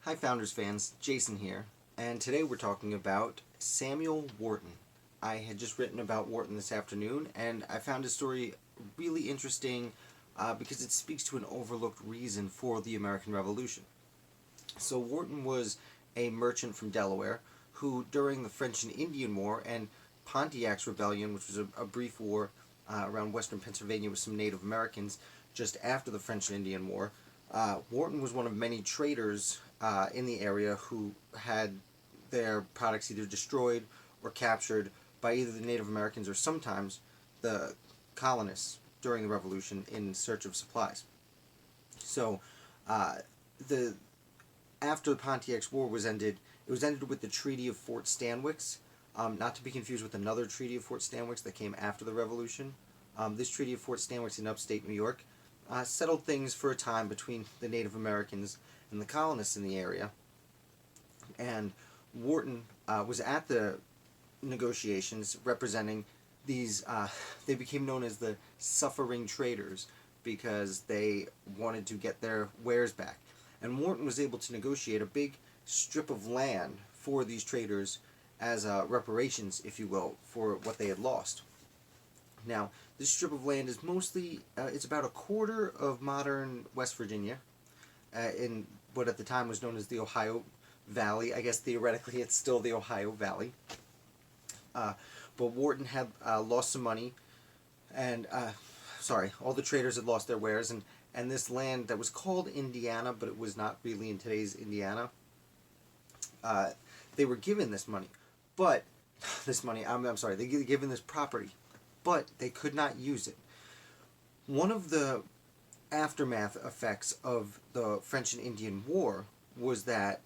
Hi Founders fans, Jason here, and today we're talking about Samuel Wharton. I had just written about Wharton this afternoon, and I found his story really interesting because it speaks to an overlooked reason for the American Revolution. So Wharton was a merchant from Delaware who, during the French and Indian War and Pontiac's Rebellion, which was a brief war around western Pennsylvania with some Native Americans just after the French and Indian War, Wharton was one of many traders in the area who had their products either destroyed or captured by either the Native Americans or sometimes the colonists during the Revolution in search of supplies. So, the after the Pontiac's War was ended, it was ended with the Treaty of Fort Stanwix, not to be confused with another Treaty of Fort Stanwix that came after the Revolution. This Treaty of Fort Stanwix in upstate New York settled things for a time between the Native Americans and the colonists in the area. And Wharton was at the negotiations representing these, they became known as the suffering traders because they wanted to get their wares back. And Wharton was able to negotiate a big strip of land for these traders as reparations, if you will, for what they had lost. Now, this strip of land is mostly, it's about a quarter of modern West Virginia, in what at the time was known as the Ohio Valley. I guess theoretically it's still the Ohio Valley. But Wharton had lost some money, and, all the traders had lost their wares, and this land that was called Indiana, but it was not really in today's Indiana, they were given this money, but, they were given this property, but they could not use it. One of the aftermath effects of the French and Indian War was that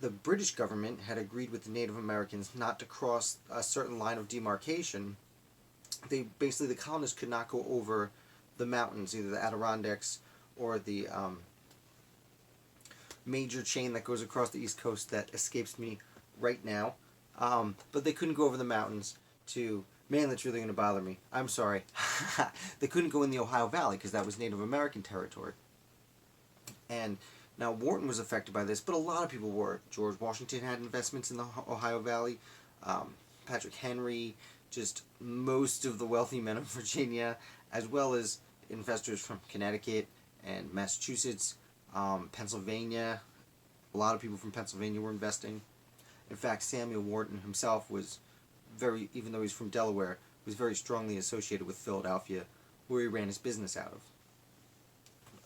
the British government had agreed with the Native Americans not to cross a certain line of demarcation. The colonists could not go over the mountains, either the Adirondacks or the major chain that goes across the East Coast that escapes me right now. But they couldn't go over the mountains to... Man, that's really going to bother me. I'm sorry. They couldn't go in the Ohio Valley because that was Native American territory. And now Wharton was affected by this, but a lot of people were. George Washington had investments in the Ohio Valley. Patrick Henry, just most of the wealthy men of Virginia, as well as investors from Connecticut and Massachusetts, Pennsylvania. A lot of people from Pennsylvania were investing. In fact, Samuel Wharton himself was even though he's from Delaware, was very strongly associated with Philadelphia, where he ran his business out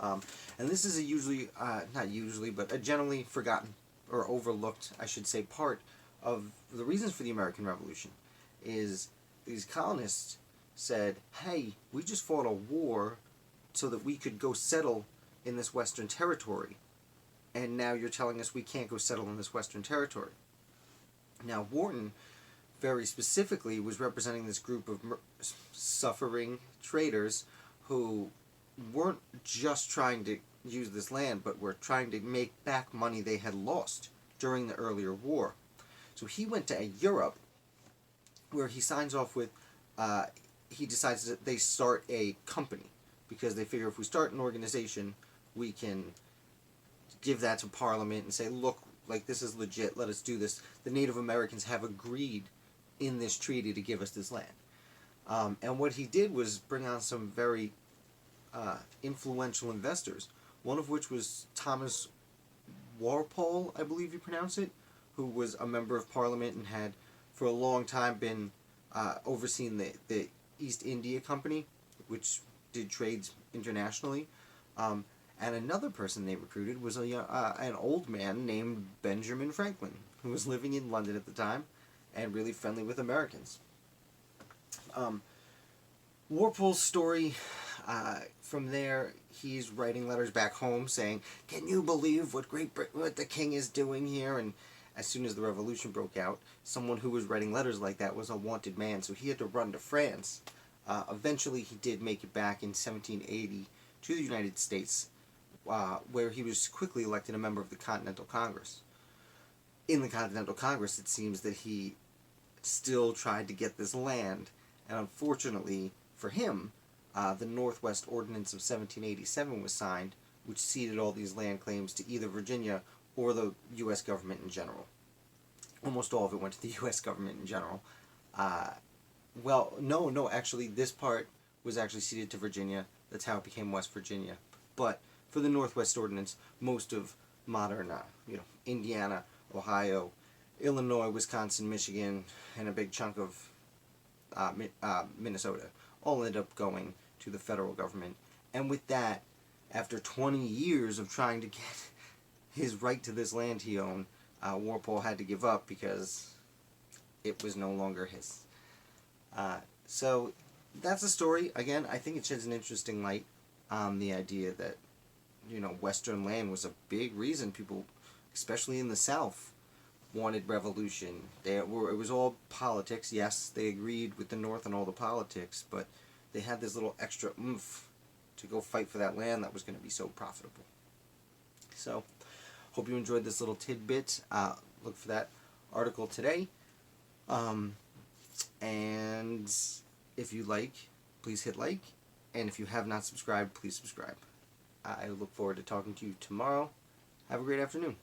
of. And this is a generally forgotten, or overlooked, I should say, part of the reasons for the American Revolution, is these colonists said, hey, we just fought a war so that we could go settle in this Western territory, and now you're telling us we can't go settle in this Western territory. Now, Wharton very specifically was representing this group of suffering traders who weren't just trying to use this land, but were trying to make back money they had lost during the earlier war. So he went to Europe, where he signs off with, he decides that they start a company, because they figure if we start an organization, we can give that to Parliament and say, look, like, this is legit, let us do this. The Native Americans have agreed in this treaty to give us this land. And what he did was bring on some very influential investors, one of which was Thomas Walpole, I believe you pronounce it, who was a member of Parliament and had for a long time been overseeing the East India Company, which did trades internationally. And another person they recruited was an old man named Benjamin Franklin, who was living in London at the time and really friendly with Americans. Walpole's story, from there, he's writing letters back home saying, can you believe what what the king is doing here? And as soon as the revolution broke out, someone who was writing letters like that was a wanted man, so he had to run to France. Eventually, he did make it back in 1780 to the United States, where he was quickly elected a member of the Continental Congress. In the Continental Congress, it seems that he still tried to get this land, and unfortunately for him, the Northwest Ordinance of 1787 was signed, which ceded all these land claims to either Virginia or the U.S. government in general. Almost all of it went to the U.S. government in general. Well, no, actually, this part was actually ceded to Virginia. That's how it became West Virginia. But for the Northwest Ordinance, most of modern, Indiana, Ohio, Illinois, Wisconsin, Michigan, and a big chunk of Minnesota all ended up going to the federal government. And with that, after 20 years of trying to get his right to this land he owned, Walpole had to give up because it was no longer his. So that's the story. Again, I think it sheds an interesting light on the idea that, Western land was a big reason people, especially in the South, wanted revolution. It was all politics. Yes, they agreed with the North on all the politics, but they had this little extra oomph to go fight for that land that was going to be so profitable. So, hope you enjoyed this little tidbit. Look for that article today. And if you like, please hit like. And if you have not subscribed, please subscribe. I look forward to talking to you tomorrow. Have a great afternoon.